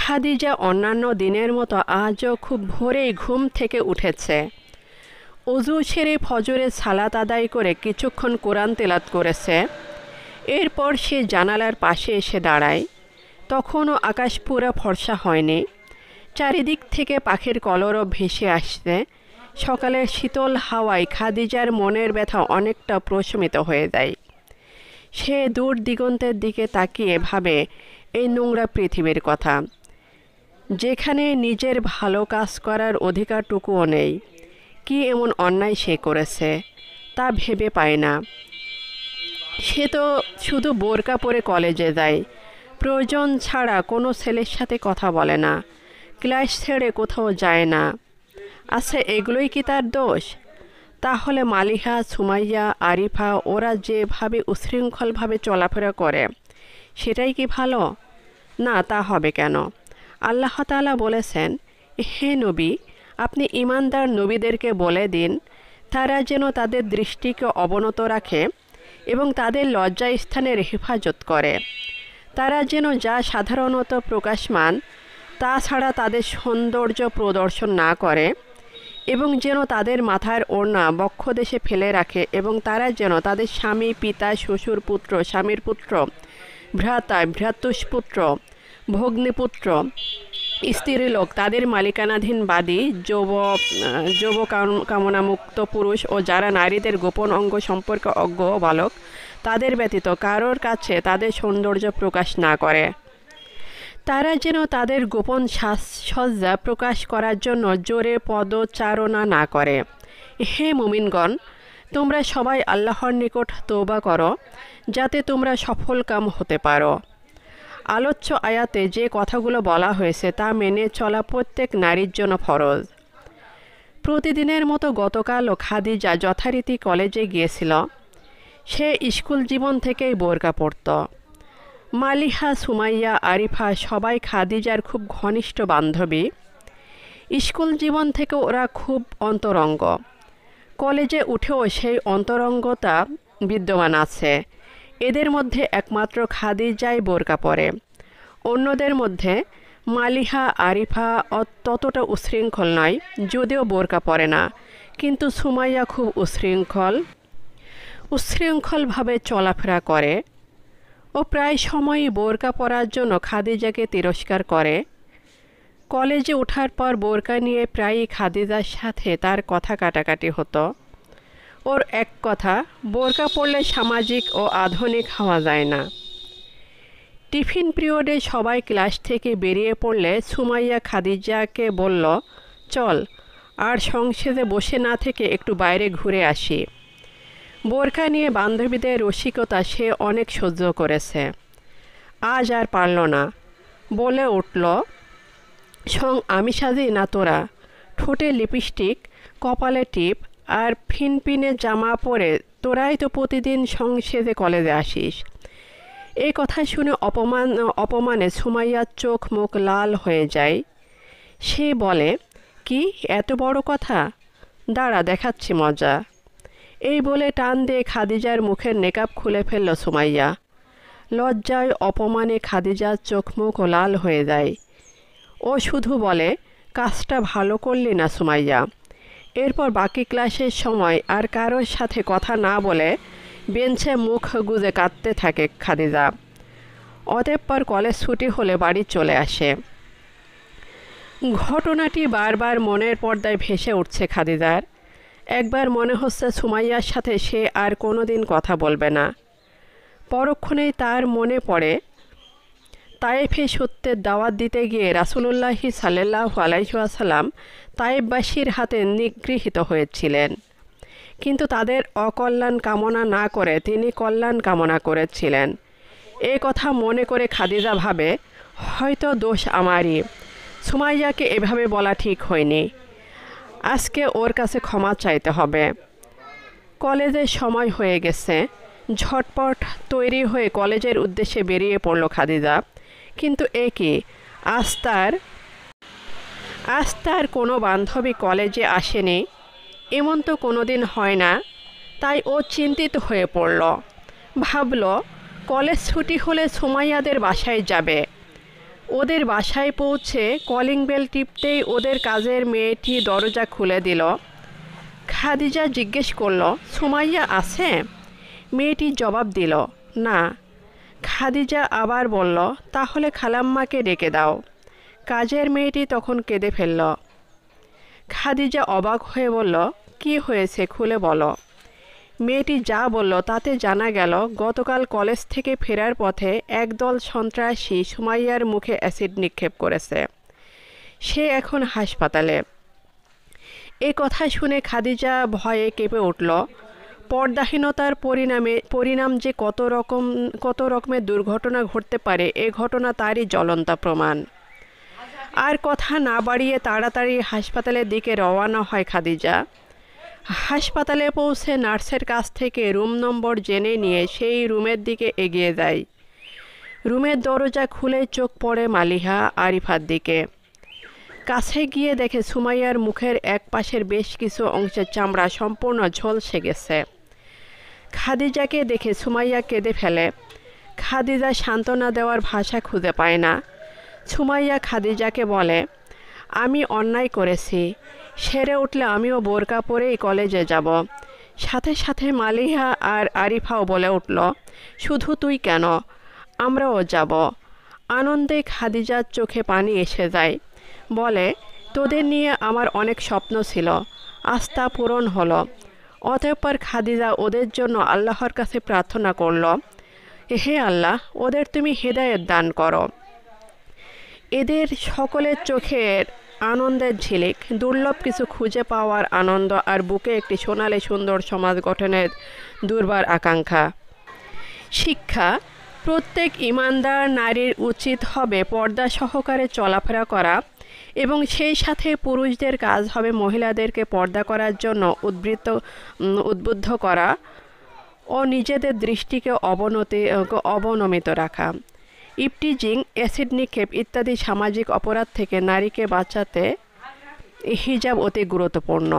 খাদিজা অন্যান্য দিনের মতো আজও খুব ভোরেই ঘুম থেকে উঠেছে। অজু সেরে ফজরের সালাত আদায় করে কিছুক্ষণ কোরআন তেলাওয়াত করেছে। এরপর সে জানালার পাশে এসে দাঁড়ায়। তখনও আকাশ পুরো ফর্সা হয়নি। চারিদিক থেকে পাখির কলরব ভেসে আসছে। সকালের শীতল হাওয়ায় খাদিজার মনের ব্যথা অনেকটা প্রশমিত হয়ে যায়। সে দূর দিগন্তের দিকে তাকিয়ে ভাবে এই নোংরা পৃথিবীর কথা, যেখানে নিজের ভালো কাজ করার অধিকারটুকুও নেই। কি এমন অন্যায় সে করেছে তা ভেবে পায় না। সে তো শুধু বোরকা পরে কলেজে যায়, প্রয়োজন ছাড়া কোনো ছেলের সাথে কথা বলে না, ক্লাস ছেড়ে কোথাও যায় না। আচ্ছা, এগুলোই কি তার দোষ? তাহলে মালিহা, সুমাইয়া, আরিফা ওরা যেভাবে উশৃঙ্খলভাবে চলাফেরা করে সেটাই কি ভালো? না, তা হবে কেন? আল্লাহ তাআলা বলেছেন, হে নবী, আপনি ঈমানদার নবীদেরকে বলে দিন তারা যেন তাদের দৃষ্টিকে অবনত রাখে এবং তাদের লজ্জাস্থানের হেফাজত করে। তারা যেন যা সাধারণত প্রকাশমান তা ছাড়া তাদের সৌন্দর্য প্রদর্শন না করে এবং যেন তাদের মাথার ওড়না বক্ষদেশে ফেলে রাখে এবং তারা যেন তাদের স্বামী, পিতা, শ্বশুর পুত্র, স্বামীর পুত্র, ভ্রাতা, ভ্রাতুষ্পুত্র, ভগ্নীপুত্র, স্ত্রীলোক, তাদের মালিকানাধীন বাদী, যৌব কামনামুক্ত পুরুষ ও যারা নারীদের গোপন অঙ্গ সম্পর্কে অজ্ঞ বালক তাদের ব্যতীত কারোর কাছে তাদের সৌন্দর্য প্রকাশ না করে। তারা যেন তাদের গোপন সাজসজ্জা প্রকাশ করার জন্য জোরে পদচারণা না করে। হে মুমিনগণ, তোমরা সবাই আল্লাহর নিকট তওবা করো যাতে তোমরা সফলকাম হতে পারো। আলোচ্য আয়াতে যে কথাগুলো বলা হয়েছে তা মেনে চলা প্রত্যেক নারীর জন্য ফরজ। প্রতিদিনের মতো গতকালও খাদিজা যথারীতি কলেজে গিয়েছিল। সে স্কুল জীবন থেকেই বোরকা পরত। মালিহা, সুমাইয়া, আরিফা সবাই খাদিজার খুব ঘনিষ্ঠ বান্ধবী। স্কুল জীবন থেকে ওরা খুব অন্তরঙ্গ। কলেজে উঠেও সেই অন্তরঙ্গতা বিদ্যমান আছে। এদের মধ্যে একমাত্র খাদিজাই বোরকা পরে। অন্যদের মধ্যে মালিহা, আরিফা ততটা উশৃঙ্খল নয়, যদিও বোরকা পরে না, কিন্তু সুমাইয়া খুব উশৃঙ্খলভাবে চলাফেরা করে। ও প্রায় সময়ই বোরকা পরার জন্য খাদিজাকে তিরস্কার করে। কলেজে ওঠার পর বোরকা নিয়ে প্রায়ই খাদিজার সাথে তার কথা কাটাকাটি হতো। ওর এক কথা, বোরকা পরলে সামাজিক ও আধুনিক হওয়া যায় না। টিফিন পিরিয়ডে সবাই ক্লাস থেকে বেরিয়ে পড়লে সুমাইয়া খাদিজাকে বলল, চল, আর সংসদে বসে না থেকে একটু বাইরে ঘুরে আসি। বোরকা নিয়ে বান্ধবীদের রসিকতা সে অনেক সহ্য করেছে, আজ আর পারল না। বলে উঠল, আমি সাজি না তোরা? ঠোঁটে লিপস্টিক, কপালে টিপ আর ফিনফিনে জামা পরে তোরাই তো প্রতিদিন সংসদে কলেজে আসিস। এই কথা শুনে অপমানে সুমাইয়ার চোখ মুখ লাল হয়ে যায়। সে বলে, কি এত বড় কথা? দাঁড়া, দেখাচ্ছি মজা। এই বলে টান দিয়ে খাদিজার মুখের নেকাব খুলে ফেলল সুমাইয়া। লজ্জায় অপমানে খাদিজার চোখ মুখ লাল হয়ে যায়। ও শুধু বলে, কাজটা ভালো করলি না সুমাইয়া। এরপর বাকি ক্লাসের সময় আর কারোর সাথে কথা না বলে বেঞ্চে মুখ গুজে কাঁদতে থাকে খাদিজা। অতঃপর কলেজ ছুটি হলে বাড়ি চলে আসে। ঘটনাটি বারবার মনের পর্দায় ভেসে উঠছে খাদিজার। একবার মনে হচ্ছে সুমাইয়ার সাথে সে আর কোনো দিন কথা বলবে না। পরক্ষণেই তার মনে পড়ে তায়েফে সত্যের দাওয়াত দিতে গিয়ে রাসূলুল্লাহি সাল্লাল্লাহু আলাইহি ওয়াসাল্লাম তায়েফবাসীর হাতে নিগৃহীত হয়েছিলেন, কিন্তু তাদের অকল্যাণ কামনা না করে তিনি কল্যাণ কামনা করেছিলেন। এই কথা মনে করে খাদিজা ভাবে, হয়তো দোষ আমারই, সুমাইয়াকে এভাবে বলা ঠিক হয়নি। আজকে ওর কাছে ক্ষমা চাইতে হবে। কলেজের সময় হয়ে গেছে। ঝটপট তৈরি হয়ে কলেজের উদ্দেশ্যে বেরিয়ে পড়ল খাদিজা। কিন্তু এ কি, আজ তার কোনো বান্ধবী কলেজে আসেনি, এমন তো কোনো দিন হয় না। তাই ও চিন্তিত হয়ে পড়ল। ভাবল, কলেজ ছুটি হলে সুমাইয়াদের বাসায় যাবে। ওদের বাসায় পৌঁছে কলিং বেল টিপতেই ওদের কাজের মেয়েটি দরজা খুলে দিল। খাদিজা জিজ্ঞেস করল, সুমাইয়া আছে? মেয়েটি জবাব দিল, না। খাদিজা আবার বলল, তাহলে খালাম্মাকে ডেকে দাও। কাজের মেয়েটি তখন কেঁদে ফেলল। খাদিজা অবাক হয়ে বলল, কি হয়েছে খুলে বলো। মেয়েটি যা বলল তাতে জানা গেল গতকাল কলেজ থেকে ফেরার পথে একদল সন্ত্রাসী সুমাইয়ার মুখে অ্যাসিড নিক্ষেপ করেছে। সে এখন হাসপাতালে। এ কথা শুনে খাদিজা ভয়ে কেঁপে উঠল। পর্দাহীনতার পরিণাম যে কত রকমের দুর্ঘটনা ঘটতে পারে, এ ঘটনা তারই জ্বলন্ত প্রমাণ। আর কথা না বাড়িয়ে তাড়াতাড়ি হাসপাতালের দিকে রওনা হয় খাদিজা। হাসপাতালে পৌঁছে নার্সের কাছ থেকে রুম নম্বর জেনে নিয়ে সেই রুমের দিকে এগিয়ে যায়। রুমের দরজা খুলে চোখ পড়ে মালিহা আরিফার দিকে। কাছে গিয়ে দেখে সুমাইয়ার মুখের এক পাশের বেশ কিছু অংশের চামড়া সম্পূর্ণ ঝলসে গেছে। খাদিজাকে দেখে সুমাইয়া কেঁদে ফেলে। খাদিজা সান্ত্বনা দেওয়ার ভাষা খুঁজে পায় না। সুমাইয়া খাদিজাকে বলে, আমি অন্যায় করেছি, সেরে উঠলে আমিও বোরকা পরেই কলেজে যাব। সাথে সাথে মালিহা আর আরিফাও বলে উঠল, শুধু তুই কেন, আমরাও যাব। আনন্দে খাদিজার চোখে পানি এসে যায়। বলে, তোদের নিয়ে আমার অনেক স্বপ্ন ছিল, আজ তা পূরণ হলো। অতঃপর খাদিজা ওদের জন্য আল্লাহর কাছে প্রার্থনা করল, হে আল্লাহ, ওদের তুমি হেদায়েত দান করো। এদের সকলের চোখের আনন্দের ঝিলিক, দুর্লভ কিছু খুঁজে পাওয়ার আনন্দ আর বুকে একটি সোনালি সুন্দর সমাজ গঠনের দুর্বার আকাঙ্ক্ষা। শিক্ষা: প্রত্যেক ঈমানদার নারীর উচিত হবে পর্দা সহকারে চলাফেরা করা এবং সেই সাথে পুরুষদের কাজ হবে মহিলাদেরকে পর্দা করার জন্য উদ্বুদ্ধ করা ও নিজেদের দৃষ্টিকে অবনমিত রাখা। ইপটিজিং, অ্যাসিড নিক্ষেপ ইত্যাদি সামাজিক অপরাধ থেকে নারীকে বাঁচাতে হিজাব অতি গুরুত্বপূর্ণ।